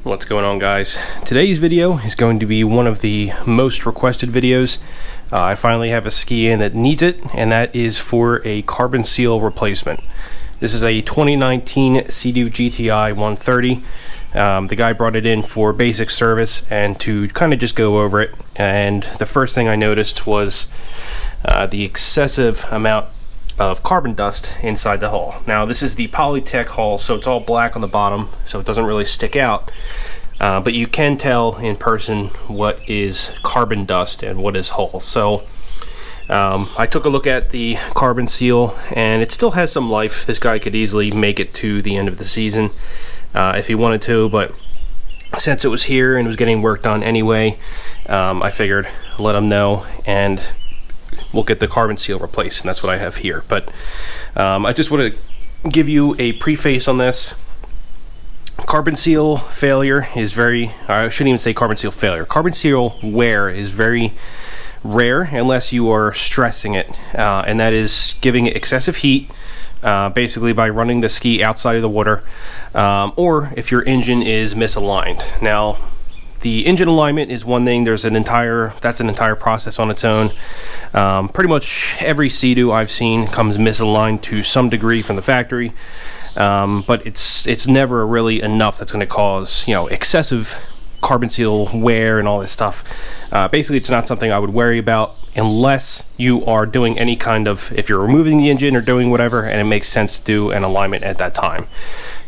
What's going on, guys? Today's video is going to be one of the most requested videos. I finally have a ski in that needs it, and that is for a carbon seal replacement. This is a 2019 SeaDoo GTI 130. The guy brought it in for basic service and to kind of just go over it, and the first thing I noticed was the excessive amount of carbon dust inside the hull. Now this is the Polytech hull, so it's all black on the bottom, so it doesn't really stick out, but you can tell in person what is carbon dust and what is hull. So I took a look at the carbon seal, and it still has some life. This guy could easily make it to the end of the season if he wanted to, but since it was here and it was getting worked on anyway, I figured let him know and we'll get the carbon seal replaced, and that's what I have here. But I just want to give you a preface on this. Carbon seal failure is I shouldn't even say carbon seal failure. Carbon seal wear is very rare unless you are stressing it, and that is giving it excessive heat, basically by running the ski outside of the water, or if your engine is misaligned. Now, the engine alignment is one thing. That's an entire process on its own. Pretty much every SeaDoo I've seen comes misaligned to some degree from the factory, but it's never really enough that's going to cause, excessive carbon seal wear and all this stuff. Basically, it's not something I would worry about unless you are doing any kind of, if you're removing the engine or doing whatever, and it makes sense to do an alignment at that time.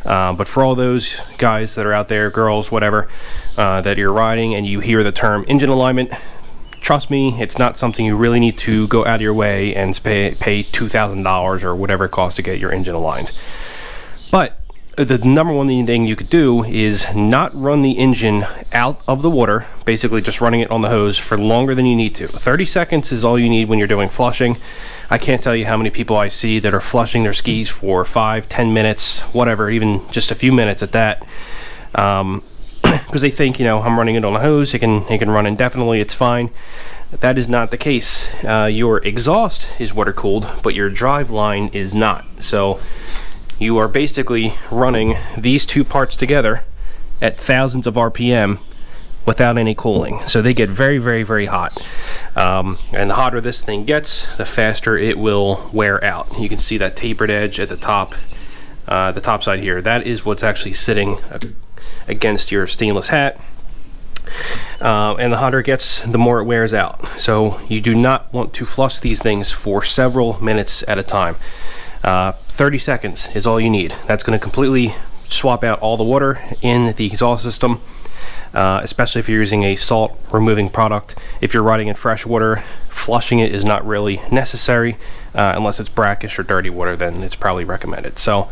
But for all those guys that are out there, girls, whatever, that you're riding and you hear the term engine alignment, trust me, it's not something you really need to go out of your way and pay $2,000 or whatever it costs to get your engine aligned. But the number one thing you could do is not run the engine out of the water, basically just running it on the hose for longer than you need to. 30 seconds is all you need when you're doing flushing. I can't tell you how many people I see that are flushing their skis for 5-10 minutes, whatever, even just a few minutes at that, because they think, I'm running it on the hose, it can run indefinitely, it's fine. That is not the case. Your exhaust is water cooled, but your drive line is not. So you are basically running these two parts together at thousands of RPM without any cooling. So they get very, very, very hot. And the hotter this thing gets, the faster it will wear out. You can see that tapered edge at the top side here. That is what's actually sitting against your stainless hat. And the hotter it gets, the more it wears out. So you do not want to flush these things for several minutes at a time. 30 seconds is all you need. That's going to completely swap out all the water in the exhaust system, especially if you're using a salt removing product. If you're riding in fresh water, flushing it is not really necessary, unless it's brackish or dirty water, then it's probably recommended. So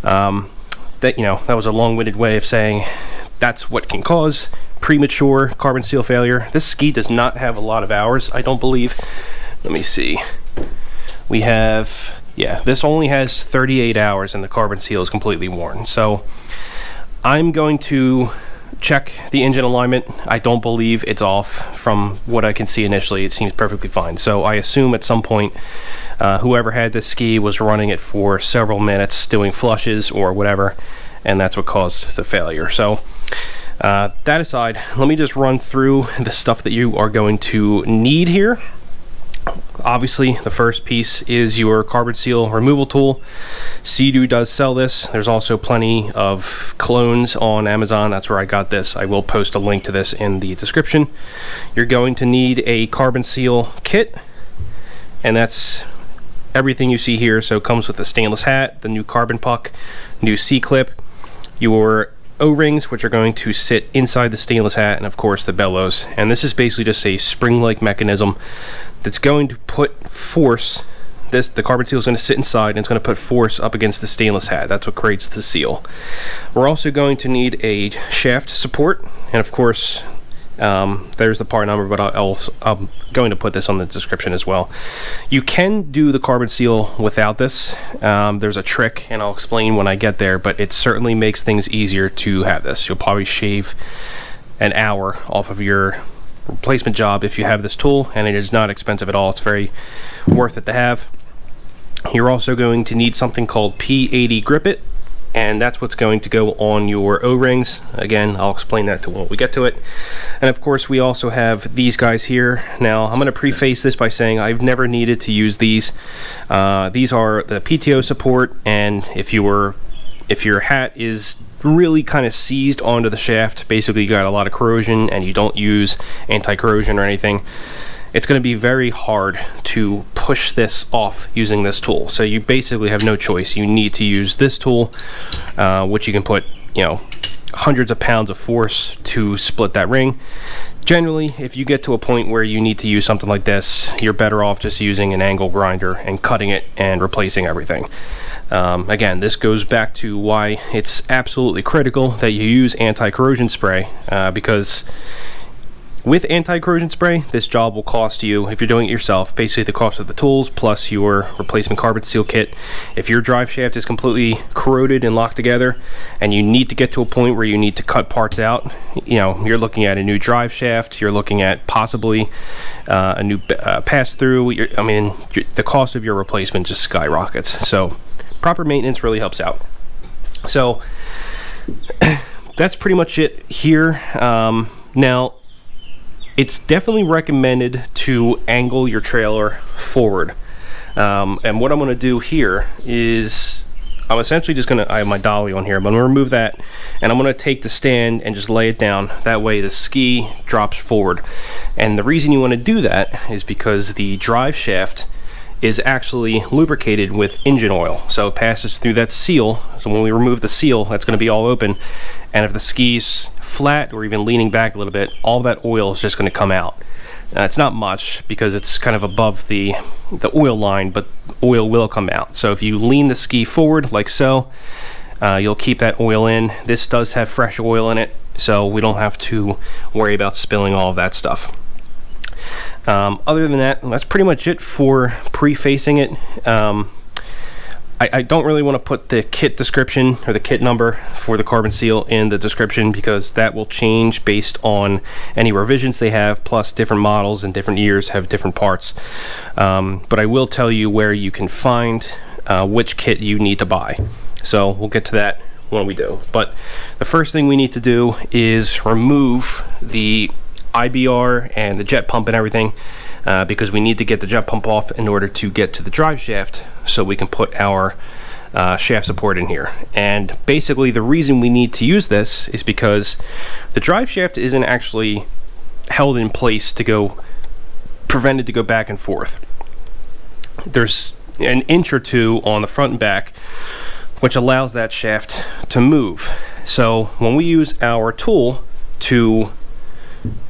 that was a long-winded way of saying that's what can cause premature carbon seal failure. This ski does not have a lot of hours, I don't believe. Let me see. We have, this only has 38 hours and the carbon seal is completely worn. So I'm going to check the engine alignment. I don't believe it's off. From what I can see initially, it seems perfectly fine. So I assume at some point whoever had this ski was running it for several minutes doing flushes or whatever, and that's what caused the failure. So that aside, let me just run through the stuff that you are going to need here. Obviously, the first piece is your carbon seal removal tool. SeaDoo does sell this. There's also plenty of clones on Amazon. That's where I got this. I will post a link to this in the description. You're going to need a carbon seal kit, and that's everything you see here. So it comes with the stainless hat, the new carbon puck, new C-clip, your O-rings, which are going to sit inside the stainless hat, and of course the bellows. And this is basically just a spring-like mechanism that's going to put force. The carbon seal is going to sit inside and it's going to put force up against the stainless hat. That's what creates the seal. We're also going to need a shaft support, and of course there's the part number, but I'm going to put this on the description as well. You can do the carbon seal without this. There's a trick, and I'll explain when I get there, but it certainly makes things easier to have this. You'll probably shave an hour off of your replacement job if you have this tool, and it is not expensive at all. It's very worth it to have. You're also going to need something called P80 Grip It. and that's what's going to go on your O-rings. Again, I'll explain that when we get to it. And of course, we also have these guys here. Now, I'm going to preface this by saying I've never needed to use these. These are the PTO support, and if your hat is really kind of seized onto the shaft, basically you got a lot of corrosion and you don't use anti-corrosion or anything, it's going to be very hard to push this off using this tool. So you basically have no choice. You need to use this tool, which you can put, hundreds of pounds of force to split that ring. Generally, if you get to a point where you need to use something like this, you're better off just using an angle grinder and cutting it and replacing everything. Again, this goes back to why it's absolutely critical that you use anti-corrosion spray, because with anti-corrosion spray, this job will cost you, if you're doing it yourself, basically the cost of the tools plus your replacement carbon seal kit. If your drive shaft is completely corroded and locked together and you need to get to a point where you need to cut parts out, you're looking at a new drive shaft, you're looking at possibly a new pass-through. The cost of your replacement just skyrockets. So proper maintenance really helps out. So that's pretty much it here. Now, it's definitely recommended to angle your trailer forward. And what I'm going to do here is I'm essentially just going to, I have my dolly on here, I'm going to remove that and I'm going to take the stand and just lay it down. That way the ski drops forward. And the reason you want to do that is because the drive shaft is actually lubricated with engine oil. So it passes through that seal. So when we remove the seal, that's going to be all open. And if the ski's flat or even leaning back a little bit, all that oil is just going to come out. It's not much because it's kind of above the oil line, but oil will come out. So if you lean the ski forward like so, you'll keep that oil in. This does have fresh oil in it, so we don't have to worry about spilling all of that stuff. Other than that, that's pretty much it for prefacing it. I don't really want to put the kit description or the kit number for the carbon seal in the description because that will change based on any revisions they have, plus different models and different years have different parts. But I will tell you where you can find which kit you need to buy. So we'll get to that when we do. But the first thing we need to do is remove the IBR and the jet pump and everything, because we need to get the jet pump off in order to get to the drive shaft so we can put our shaft support in here. And basically the reason we need to use this is because the drive shaft isn't actually held in place to go, prevented to go back and forth. There's an inch or two on the front and back which allows that shaft to move. So when we use our tool to,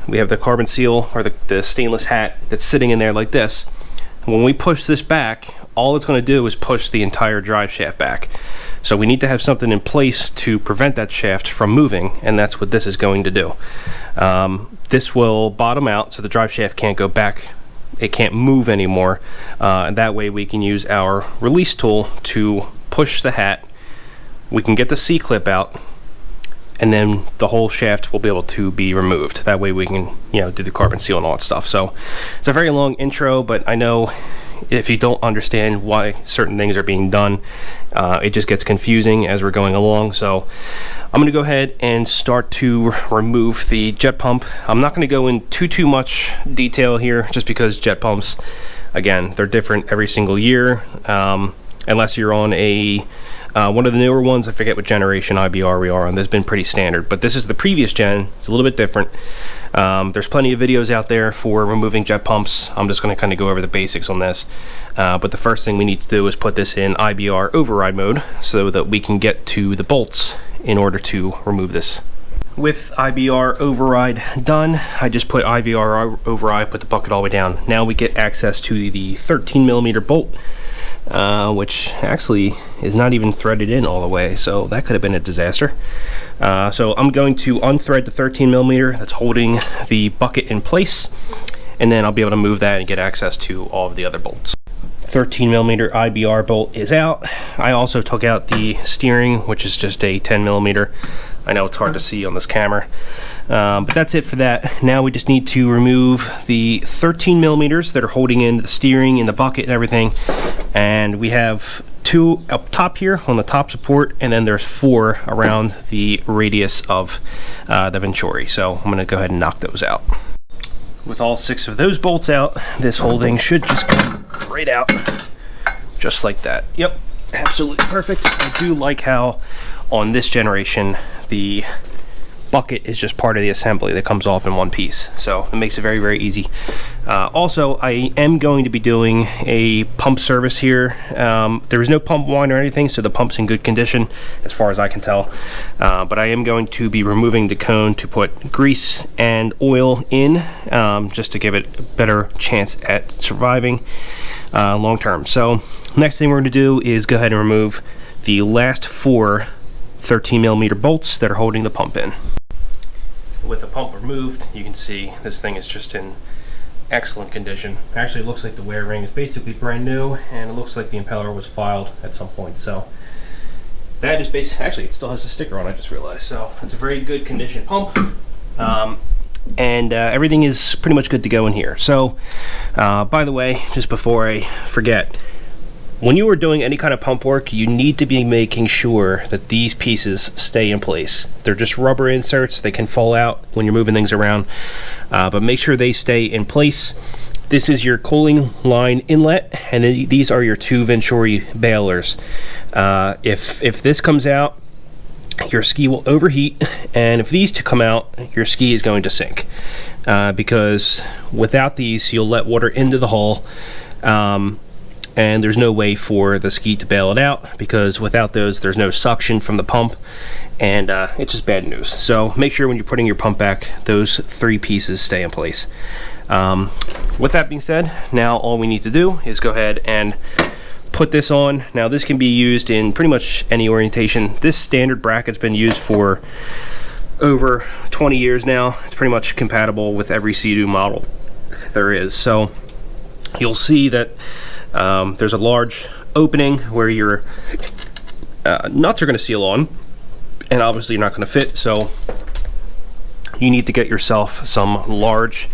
we have the carbon seal or the stainless hat that's sitting in there like this. When we push this back, all it's going to do is push the entire drive shaft back. So we need to have something in place to prevent that shaft from moving, and that's what this is going to do. This will bottom out so the drive shaft can't go back, it can't move anymore, and that way we can use our release tool to push the hat. We can get the C-clip out, and then the whole shaft will be able to be removed. That way we can, do the carbon seal and all that stuff. So it's a very long intro, but I know if you don't understand why certain things are being done, it just gets confusing as we're going along. So I'm going to go ahead and start to remove the jet pump. I'm not going to go in too much detail here, just because jet pumps, again, they're different every single year, unless you're on a one of the newer ones. I forget what generation IBR we are on. This has been pretty standard, but this is the previous gen. It's a little bit different. There's plenty of videos out there for removing jet pumps. I'm just going to kind of go over the basics on this. But the first thing we need to do is put this in IBR override mode so that we can get to the bolts in order to remove this. With IBR override done, I just put IBR override, put the bucket all the way down. Now we get access to the 13mm bolt, which actually is not even threaded in all the way, so that could have been a disaster. So I'm going to unthread the 13mm that's holding the bucket in place, and then I'll be able to move that and get access to all of the other bolts. 13mm IBR bolt is out. I also took out the steering, which is just a 10mm. I know it's hard to see on this camera, but that's it for that. Now we just need to remove the 13mm that are holding in the steering and the bucket and everything, and we have 2 up top here on the top support, and then there's 4 around the radius of the venturi. So I'm going to go ahead and knock those out. With all 6 of those bolts out, this whole thing should just go right out, just like that. Yep, absolutely perfect. I do like how on this generation the bucket is just part of the assembly that comes off in one piece, so it makes it very, very easy. Also, I am going to be doing a pump service here. There is no pump wine or anything, so the pump's in good condition as far as I can tell, but I am going to be removing the cone to put grease and oil in, just to give it a better chance at surviving long term. So next thing we're going to do is go ahead and remove the last 4 13mm bolts that are holding the pump in. With the pump removed, you can see this thing is just in excellent condition. Actually, it looks like the wear ring is basically brand new, and it looks like the impeller was filed at some point. So that is basically, actually, it still has a sticker on, I just realized. So it's a very good condition pump, and everything is pretty much good to go in here. So by the way, just before I forget, when you are doing any kind of pump work, you need to be making sure that these pieces stay in place. They're just rubber inserts. They can fall out when you're moving things around, but make sure they stay in place. This is your cooling line inlet, and then these are your 2 venturi bailers. If this comes out, your ski will overheat, and if these 2 come out, your ski is going to sink, because without these, you'll let water into the hull, and there's no way for the ski to bail it out, because without those there's no suction from the pump, and it's just bad news. So make sure when you're putting your pump back, those 3 pieces stay in place. With that being said, now all we need to do is go ahead and put this on. Now this can be used in pretty much any orientation. This standard bracket's been used for over 20 years now. It's pretty much compatible with every SeaDoo model there is. So you'll see that there's a large opening where your nuts are going to seal on, and obviously you're not going to fit, so you need to get yourself some large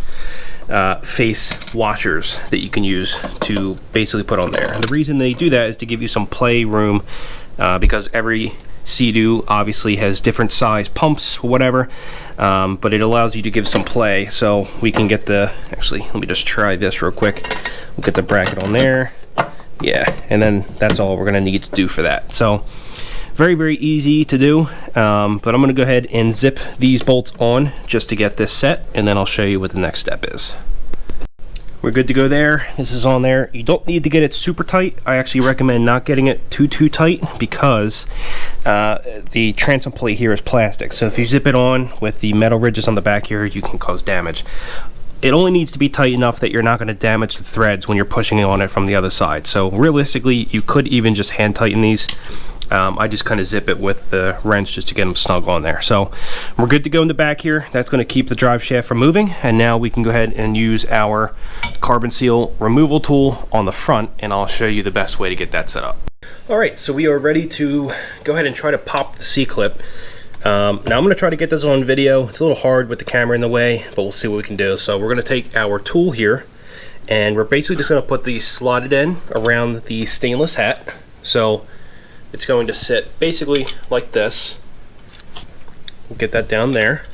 face washers that you can use to basically put on there. And the reason they do that is to give you some play room, because every SeaDoo obviously has different size pumps or whatever, but it allows you to give some play. So we can get the, actually let me just try this real quick. We'll get the bracket on there, yeah, and then that's all we're gonna need to do for that. So very, very easy to do, but I'm gonna go ahead and zip these bolts on just to get this set, and then I'll show you what the next step is. We're good to go there. This is on there. You don't need to get it super tight. I actually recommend not getting it too tight, because the transom plate here is plastic. So if you zip it on with the metal ridges on the back here, you can cause damage. It only needs to be tight enough that you're not going to damage the threads when you're pushing on it from the other side. So realistically, you could even just hand tighten these. I just kind of zip it with the wrench just to get them snug on there. So we're good to go in the back here. That's going to keep the drive shaft from moving, and now we can go ahead and use our carbon seal removal tool on the front, and I'll show you the best way to get that set up. Alright, so we are ready to go ahead and try to pop the C-clip. Now I'm going to try to get this on video. It's a little hard with the camera in the way, but we'll see what we can do. So we're going to take our tool here, and we're basically just going to put the slotted end around the stainless hat. So it's going to sit basically like this. We'll get that down there.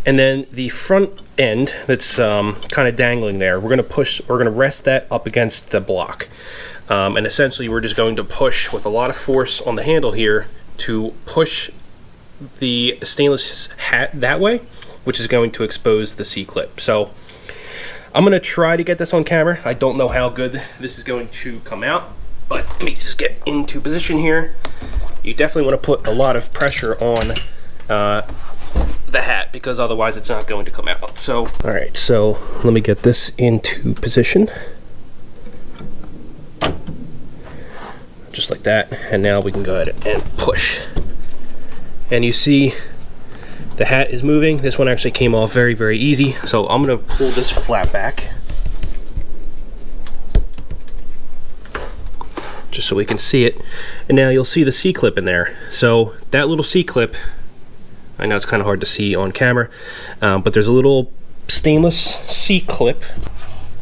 And then the front end that's kind of dangling there, we're going to rest that up against the block. And essentially we're just going to push with a lot of force on the handle here to push the stainless hat that way, which is going to expose the C-clip. So I'm going to try to get this on camera. I don't know how good this is going to come out, but let me just get into position here. You definitely want to put a lot of pressure on the hat, because otherwise it's not going to come out. So, all right, so let me get this into position. Just like that, and now we can go ahead and push. And you see the hat is moving. This one actually came off very, very easy. So I'm going to pull this flat back, just so we can see it. And now you'll see the C-clip in there. So that little C-clip, I know it's kind of hard to see on camera, but there's a little stainless C-clip,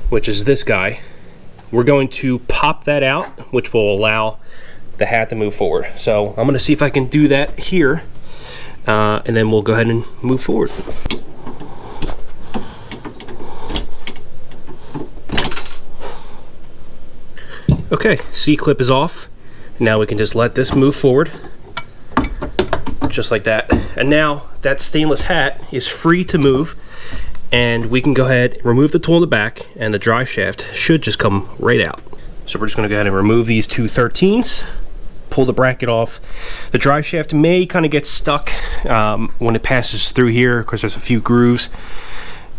which is this guy, we're going to pop that out, which will allow the hat to move forward. So I'm going to see if I can do that here, and then we'll go ahead and move forward. Okay, C-clip is off. Now we can just let this move forward, just like that. And now that stainless hat is free to move, and we can go ahead, remove the tool in the back, and the drive shaft should just come right out. So we're just gonna go ahead and remove these two 13s, pull the bracket off. The drive shaft may kind of get stuck when it passes through here, because there's a few grooves.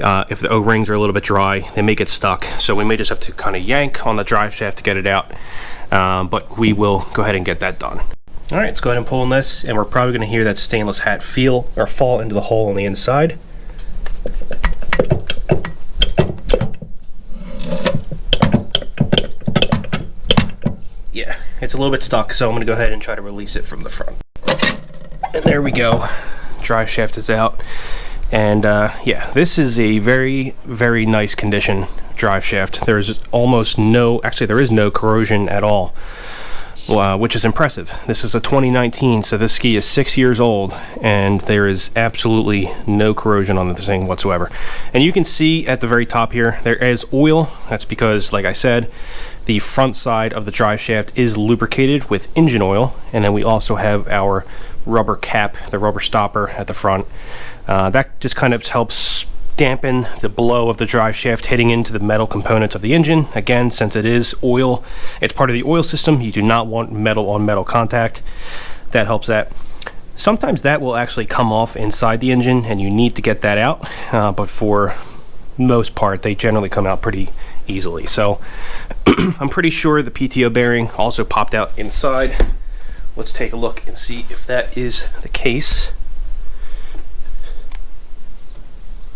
If the O-rings are a little bit dry, they may get stuck. So we may just have to kind of yank on the drive shaft to get it out. But we will go ahead and get that done. All right, let's go ahead and pull on this, and we're probably gonna hear that stainless hat fall into the hole on the inside. Yeah, it's a little bit stuck, so I'm gonna go ahead and try to release it from the front. And there we go, drive shaft is out. And yeah, this is a very, very nice condition drive shaft. There's almost no, actually there is no corrosion at all, which is impressive. This is a 2019, so this ski is 6 years old, and there is absolutely no corrosion on the thing whatsoever. And you can see at the very top here, there is oil. That's because, like I said, the front side of the drive shaft is lubricated with engine oil, and then we also have our rubber cap, the rubber stopper at the front. That just kind of helps dampen the blow of the drive shaft hitting into the metal components of the engine. Again, since it is oil, it's part of the oil system, you do not want metal on metal contact. That helps that. Sometimes that will actually come off inside the engine and you need to get that out, but for most part they generally come out pretty easily. So I'm pretty sure the PTO bearing also popped out inside. Let's take a look and see if that is the case.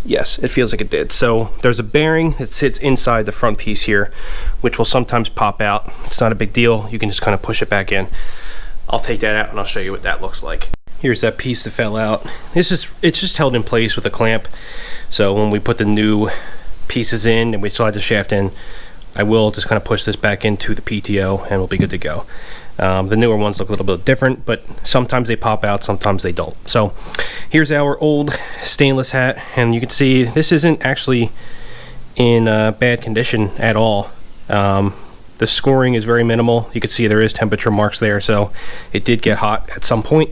Yes, it feels like it did. So there's a bearing that sits inside the front piece here, which will sometimes pop out. It's not a big deal. You can just kind of push it back in. I'll take that out and I'll show you what that looks like. Here's that piece that fell out. It's just held in place with a clamp. So when we put the new pieces in and we slide the shaft in, I will just kind of push this back into the PTO and we'll be good to go. The newer ones look a little bit different, but sometimes they pop out, sometimes they don't. So here's our old stainless hat, and you can see this isn't actually in bad condition at all. The scoring is very minimal. You can see there is temperature marks there, so it did get hot at some point.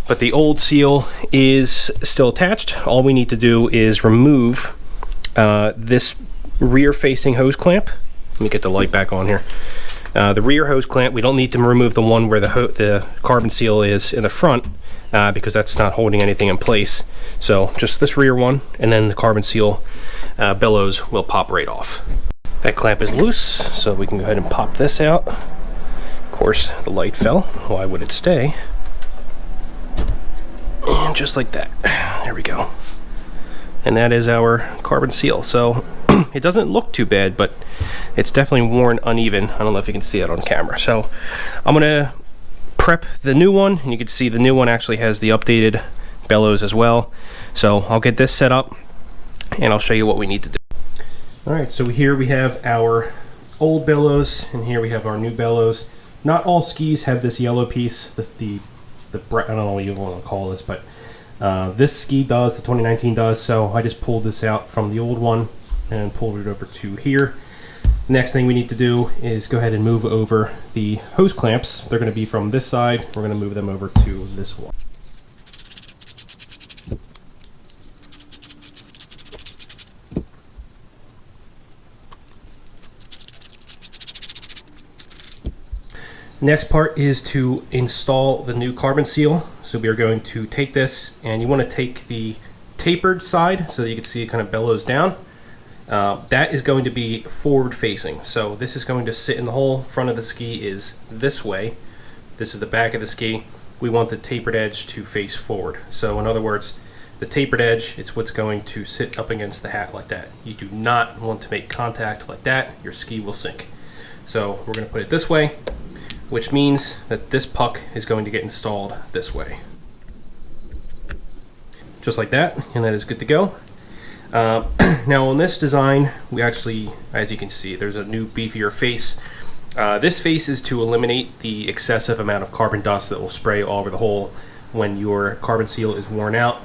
But the old seal is still attached. All we need to do is remove this rear facing hose clamp. Let me get the light back on here. The rear hose clamp, we don't need to remove the one where the carbon seal is in the front, because that's not holding anything in place. So just this rear one, and then the carbon seal bellows will pop right off. That clamp is loose, so we can go ahead and pop this out. Of course, the light fell. Why would it stay? And just like that. There we go. And that is our carbon seal. So it doesn't look too bad, but it's definitely worn uneven. I don't know if you can see it on camera. So I'm gonna prep the new one, and you can see the new one actually has the updated bellows as well. So I'll get this set up and I'll show you what we need to do. All right, so here we have our old bellows, and here we have our new bellows. Not all skis have this yellow piece, I don't know what you want to call this, but this ski does, the 2019 does. So I just pulled this out from the old one and pulled it over to here. Next thing we need to do is go ahead and move over the hose clamps. They're going to be from this side. We're going to move them over to this one. Next part is to install the new carbon seal. So we are going to take this, and you want to take the tapered side so that you can see it kind of bellows down. That is going to be forward facing. So this is going to sit in the hole. Front of the ski is this way. This is the back of the ski. We want the tapered edge to face forward. So in other words, the tapered edge, it's what's going to sit up against the hat like that. You do not want to make contact like that. Your ski will sink. So we're going to put it this way, which means that this puck is going to get installed this way. Just like that, and that is good to go. Now on this design, we actually, as you can see, there's a new beefier face. This face is to eliminate the excessive amount of carbon dust that will spray all over the hole when your carbon seal is worn out.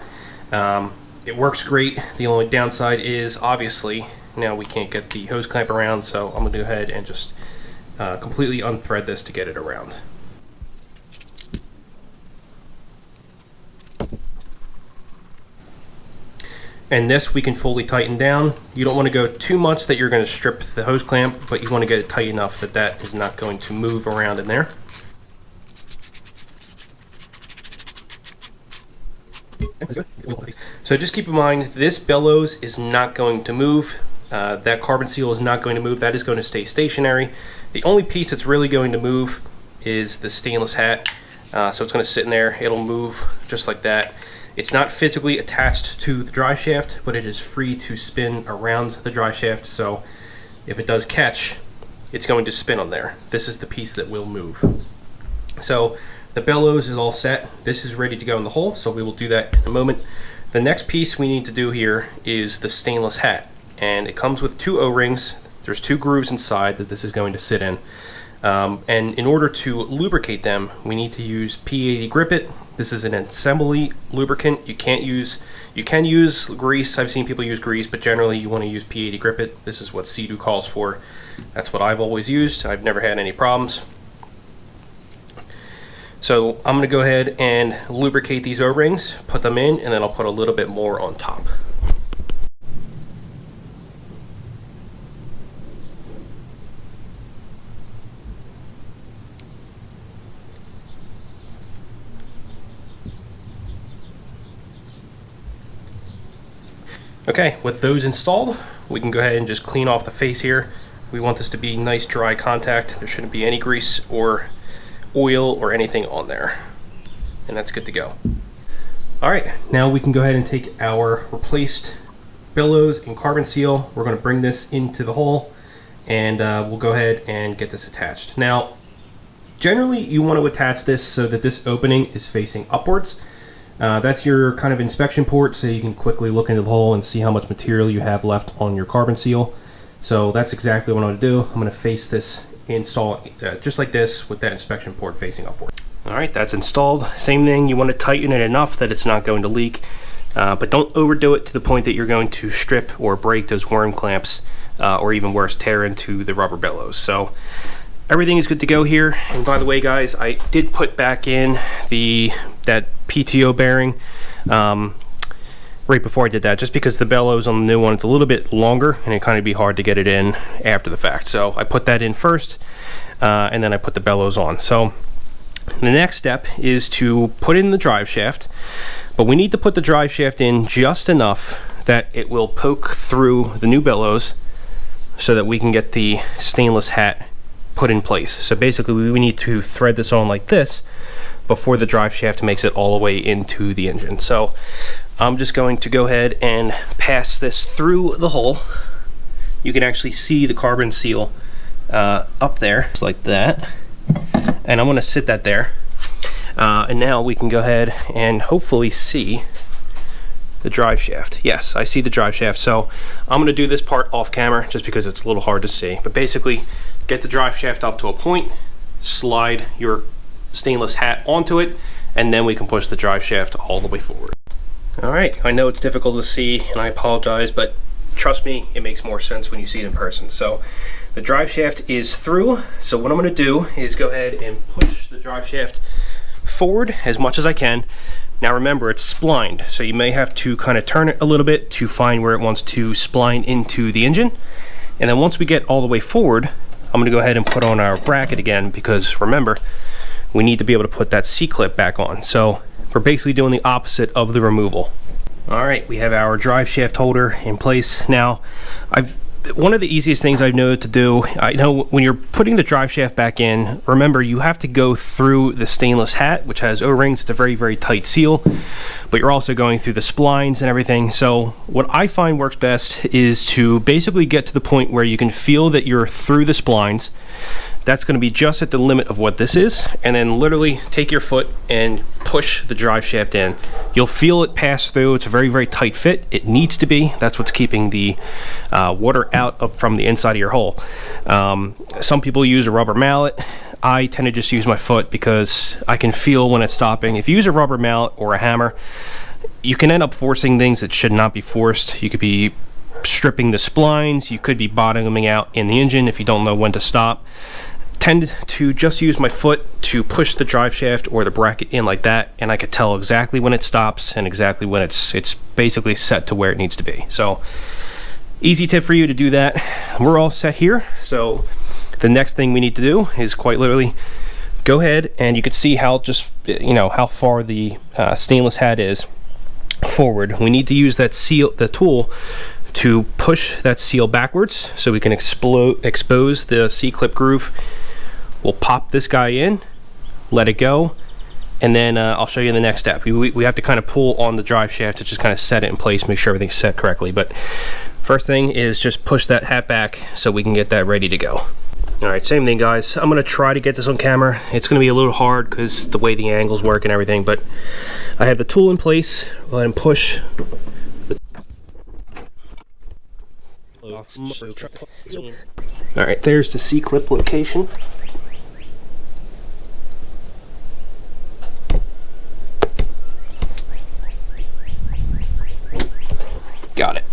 It works great. The only downside is, obviously, now we can't get the hose clamp around, so I'm going to go ahead and just completely unthread this to get it around. And this we can fully tighten down. You don't want to go too much that you're going to strip the hose clamp, but you want to get it tight enough that that is not going to move around in there. So just keep in mind, this bellows is not going to move. That carbon seal is not going to move. That is going to stay stationary. The only piece that's really going to move is the stainless hat. So it's going to sit in there. It'll move just like that. It's not physically attached to the drive shaft, but it is free to spin around the drive shaft. So if it does catch, it's going to spin on there. This is the piece that will move. So the bellows is all set. This is ready to go in the hole, so we will do that in a moment. The next piece we need to do here is the stainless hat. And it comes with 2 O-rings. There's 2 grooves inside that this is going to sit in. And in order to lubricate them, we need to use P80 Grip It. This is an assembly lubricant. You can use grease. I've seen people use grease, but generally you want to use P80 Grip It. This is what SeaDoo calls for. That's what I've always used. I've never had any problems. So I'm going to go ahead and lubricate these O-rings, put them in, and then I'll put a little bit more on top. Okay, with those installed, we can go ahead and just clean off the face here. We want this to be nice dry contact. There shouldn't be any grease or oil or anything on there. And that's good to go. Alright, now we can go ahead and take our replaced bellows and carbon seal. We're going to bring this into the hole, and we'll go ahead and get this attached. Now, generally you want to attach this so that this opening is facing upwards. That's your kind of inspection port, so you can quickly look into the hole and see how much material you have left on your carbon seal. So that's exactly what I'm going to do. I'm going to face this, install just like this with that inspection port facing upward. Alright, that's installed. Same thing, you want to tighten it enough that it's not going to leak, but don't overdo it to the point that you're going to strip or break those worm clamps, or even worse, tear into the rubber bellows. So everything is good to go here. And by the way, guys, I did put back in that PTO bearing right before I did that, just because the bellows on the new one, it's a little bit longer and it kind of be hard to get it in after the fact. So I put that in first, and then I put the bellows on. So the next step is to put in the drive shaft, but we need to put the drive shaft in just enough that it will poke through the new bellows so that we can get the stainless hat put in place. So basically we need to thread this on like this before the drive shaft makes it all the way into the engine. So I'm just going to go ahead and pass this through the hole. You can actually see the carbon seal up there, just like that. And I'm going to sit that there. And now we can go ahead and hopefully see the drive shaft. Yes, I see the drive shaft. So I'm going to do this part off camera just because it's a little hard to see. But basically, get the drive shaft up to a point, slide your stainless hat onto it, and then we can push the drive shaft all the way forward. Alright, I know it's difficult to see, and I apologize, but trust me, it makes more sense when you see it in person. So the drive shaft is through, so what I'm going to do is go ahead and push the drive shaft forward as much as I can. Now remember, it's splined, so you may have to kind of turn it a little bit to find where it wants to spline into the engine. And then once we get all the way forward, I'm going to go ahead and put on our bracket again, because remember, we need to be able to put that C-clip back on. So we're basically doing the opposite of the removal. Alright, we have our drive shaft holder in place. Now, one of the easiest things I've known to do, I know when you're putting the drive shaft back in, remember you have to go through the stainless hat, which has O-rings. It's a very, very tight seal, but you're also going through the splines and everything. So what I find works best is to basically get to the point where you can feel that you're through the splines, That's going to be just at the limit of what this is, and then literally take your foot and push the drive shaft in. You'll feel it pass through. It's a very, very tight fit. It needs to be. That's what's keeping the water out from the inside of your hole. Some people use a rubber mallet. I tend to just use my foot because I can feel when it's stopping. If you use a rubber mallet or a hammer, you can end up forcing things that should not be forced. You could be stripping the splines. You could be bottoming out in the engine if you don't know when to stop. Tend to just use my foot to push the drive shaft or the bracket in like that, and I could tell exactly when it stops and exactly when it's basically set to where it needs to be. So easy tip for you to do that. We're all set here. So the next thing we need to do is quite literally go ahead, and you can see how just, you know, how far the stainless hat is forward. We need to use that seal, the tool, to push that seal backwards so we can expose the C-clip groove. We'll pop this guy in, let it go, and then I'll show you the next step. We have to kind of pull on the drive shaft to just kind of set it in place, make sure everything's set correctly. But first thing is just push that hat back so we can get that ready to go. All right, same thing, guys. I'm gonna try to get this on camera. It's gonna be a little hard because the way the angles work and everything, but I have the tool in place. Go ahead and push. All right, there's the C-clip location. Got it.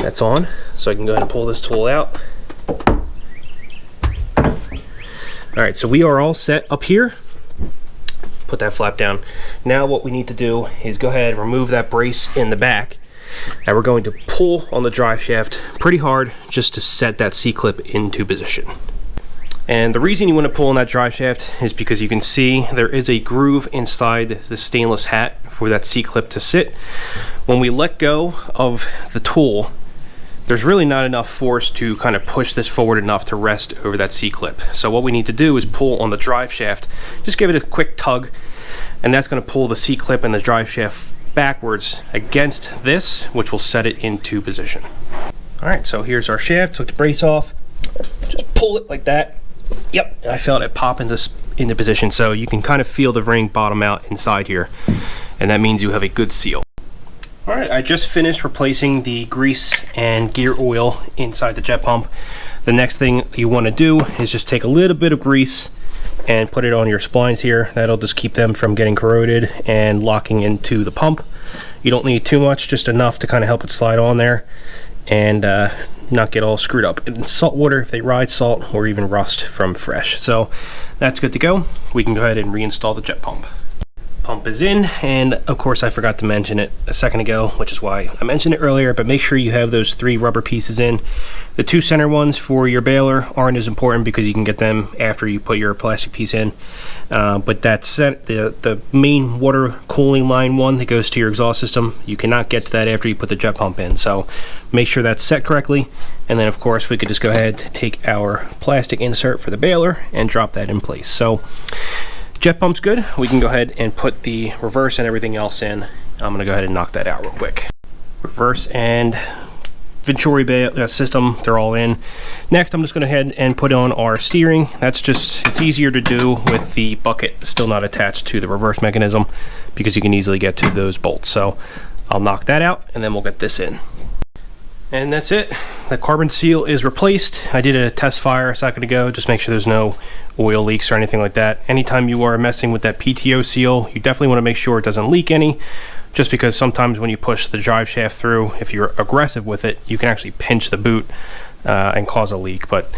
That's on, so I can go ahead and pull this tool out. All right, so we are all set up here. Put that flap down. Now what we need to do is go ahead and remove that brace in the back, and we're going to pull on the drive shaft pretty hard just to set that C-clip into position. And the reason you want to pull on that drive shaft is because you can see there is a groove inside the stainless hat for that C-clip to sit. When we let go of the tool, there's really not enough force to kind of push this forward enough to rest over that C-clip. So what we need to do is pull on the drive shaft. Just give it a quick tug, and that's going to pull the C-clip and the drive shaft backwards against this, which will set it into position. All right, so here's our shaft. Took the brace off. Just pull it like that. Yep, I felt it pop into position. So you can kind of feel the ring bottom out inside here, and that means you have a good seal. All right, I just finished replacing the grease and gear oil inside the jet pump. The next thing you want to do is just take a little bit of grease and put it on your splines here. That'll just keep them from getting corroded and locking into the pump. You don't need too much, just enough to kind of help it slide on there and not get all screwed up in salt water if they ride salt or even rust from fresh. So that's good to go. We can go ahead and reinstall the jet pump. Pump is in, and of course I forgot to mention it a second ago, which is why I mentioned it earlier, but make sure you have those 3 rubber pieces in. The 2 center ones for your baler aren't as important because you can get them after you put your plastic piece in, but that's the main water cooling line one that goes to your exhaust system. You cannot get to that after you put the jet pump in, so make sure that's set correctly. And then of course we could just go ahead to take our plastic insert for the baler and drop that in place. So jet pump's good. We can go ahead and put the reverse and everything else in. I'm gonna go ahead and knock that out real quick. Reverse and Venturi system, they're all in. Next, I'm just gonna head and put on our steering. That's just, it's easier to do with the bucket still not attached to the reverse mechanism because you can easily get to those bolts. So I'll knock that out and then we'll get this in. And that's it. The carbon seal is replaced. I did a test fire a second ago. Just make sure there's no oil leaks or anything like that. Anytime you are messing with that PTO seal, you definitely want to make sure it doesn't leak any, just because sometimes when you push the drive shaft through, if you're aggressive with it, you can actually pinch the boot and cause a leak. But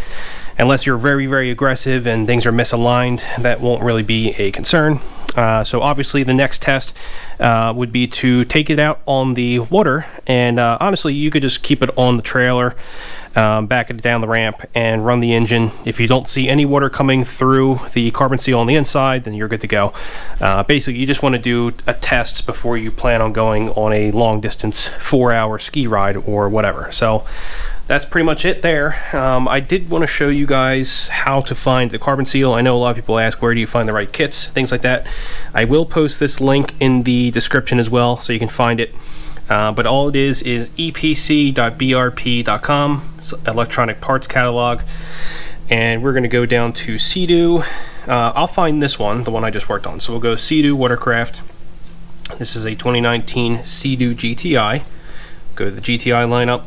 unless you're very, very aggressive and things are misaligned, that won't really be a concern. So obviously the next test would be to take it out on the water, and honestly you could just keep it on the trailer, back it down the ramp and run the engine. If you don't see any water coming through the carbon seal on the inside, then you're good to go. Basically you just want to do a test before you plan on going on a long distance 4-hour ski ride or whatever. So that's pretty much it there. I did want to show you guys how to find the carbon seal. I know a lot of people ask where do you find the right kits, things like that. I will post this link in the description as well so you can find it. But all it is epc.brp.com, electronic parts catalog. and we're going to go down to SeaDoo. I'll find this one, the one I just worked on. So we'll go SeaDoo Watercraft. This is a 2019 SeaDoo GTI. Go to the GTI lineup.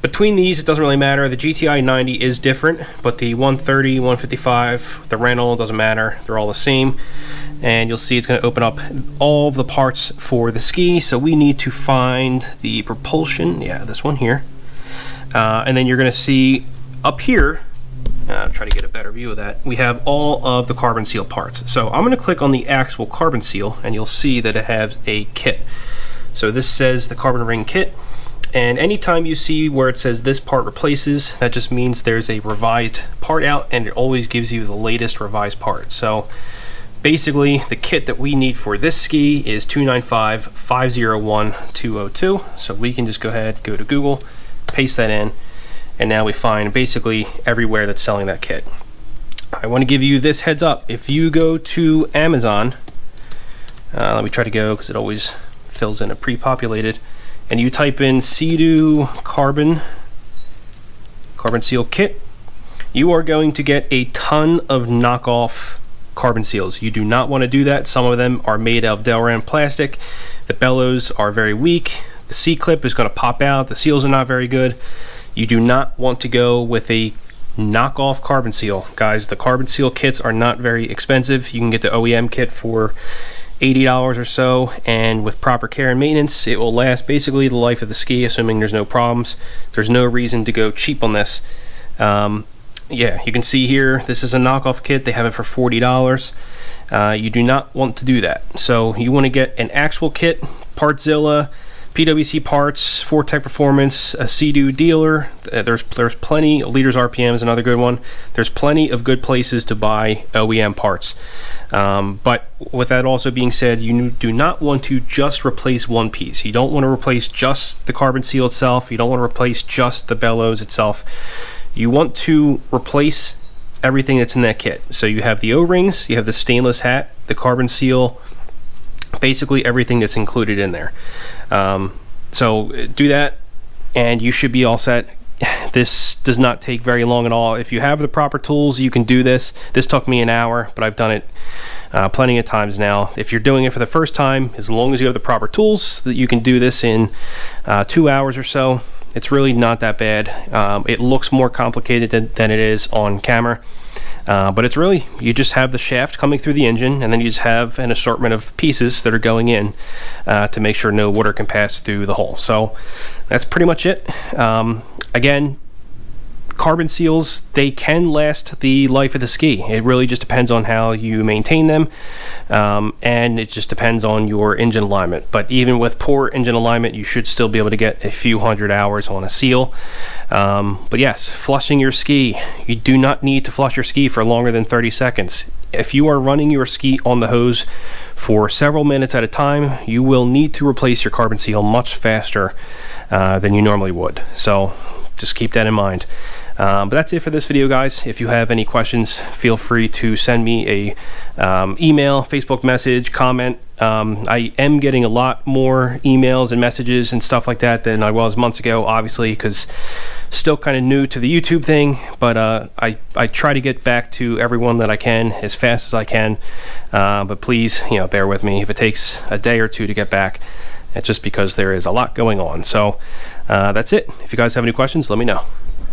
Between these, it doesn't really matter. The GTI 90 is different, but the 130, 155, the rental, doesn't matter. They're all the same. And you'll see it's going to open up all of the parts for the ski. So we need to find the propulsion. Yeah, this one here. And then you're going to see up here, I'll try to get a better view of that, we have all of the carbon seal parts. So I'm going to click on the actual carbon seal, and you'll see that it has a kit. So this says the carbon ring kit. And anytime you see where it says this part replaces, that just means there's a revised part out, and it always gives you the latest revised part. So basically, the kit that we need for this ski is 295-501-202. So we can just go ahead, go to Google, paste that in, and now we find basically everywhere that's selling that kit. I want to give you this heads up. If you go to Amazon, let me try to go because it always fills in a pre-populated, and you type in SeaDoo Carbon Seal Kit, you are going to get a ton of knockoff carbon seals. You do not want to do that. Some of them are made of Delran plastic. The bellows are very weak. The C-clip is going to pop out. The seals are not very good. You do not want to go with a knockoff carbon seal. Guys, the carbon seal kits are not very expensive. You can get the OEM kit for $80 or so, and with proper care and maintenance, it will last basically the life of the ski, assuming there's no problems. There's no reason to go cheap on this. Yeah, you can see here, this is a knockoff kit. They have it for $40. You do not want to do that. So you want to get an actual kit, Partzilla, PWC Parts, Fortec Performance, a SeaDoo dealer. There's plenty. Liters RPM is another good one. There's plenty of good places to buy OEM parts. But with that also being said, you do not want to just replace one piece. You don't want to replace just the carbon seal itself. You don't want to replace just the bellows itself. You want to replace everything that's in that kit. So you have the O-rings, you have the stainless hat, the carbon seal, basically everything that's included in there. So do that and you should be all set. This does not take very long at all. If you have the proper tools, you can do this. This took me an hour, but I've done it plenty of times now. If you're doing it for the first time, as long as you have the proper tools, that you can do this in 2 hours or so. It's really not that bad. It looks more complicated than it is on camera. But it's really, you just have the shaft coming through the engine, and then you just have an assortment of pieces that are going in to make sure no water can pass through the hole. So that's pretty much it. Again, carbon seals, they can last the life of the ski. It really just depends on how you maintain them, and it just depends on your engine alignment. But even with poor engine alignment, you should still be able to get a few hundred hours on a seal. But yes, flushing your ski, you do not need to flush your ski for longer than 30 seconds. If you are running your ski on the hose for several minutes at a time, you will need to replace your carbon seal much faster than you normally would. So just keep that in mind. But that's it for this video, guys. If you have any questions, feel free to send me a email, Facebook message, comment. I am getting a lot more emails and messages and stuff like that than I was months ago, obviously, because still kind of new to the YouTube thing. But I try to get back to everyone that I can as fast as I can. But please, bear with me if it takes a day or two to get back. It's just because there is a lot going on. So that's it. If you guys have any questions, let me know.